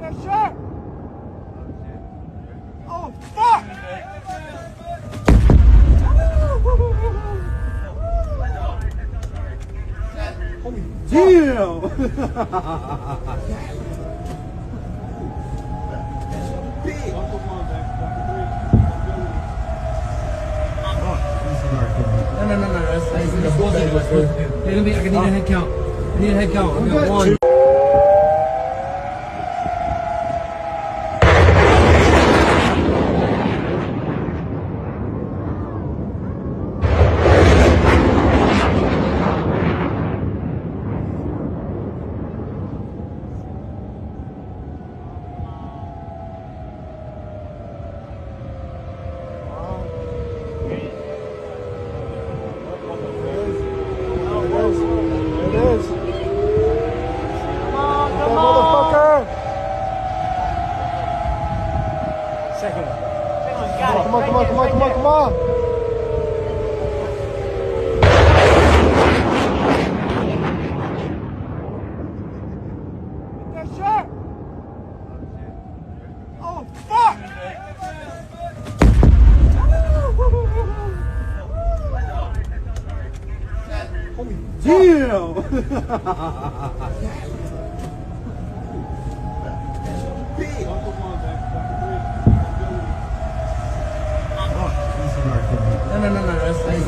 That shot! Oh, fuck! Holy damn! No. That's both of us. I need a head count. I need a head count. I got one. Come on. That shot! Oh, fuck! Holy damn! No.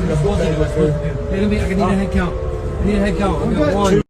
That's both of us. I need a head count. I got one.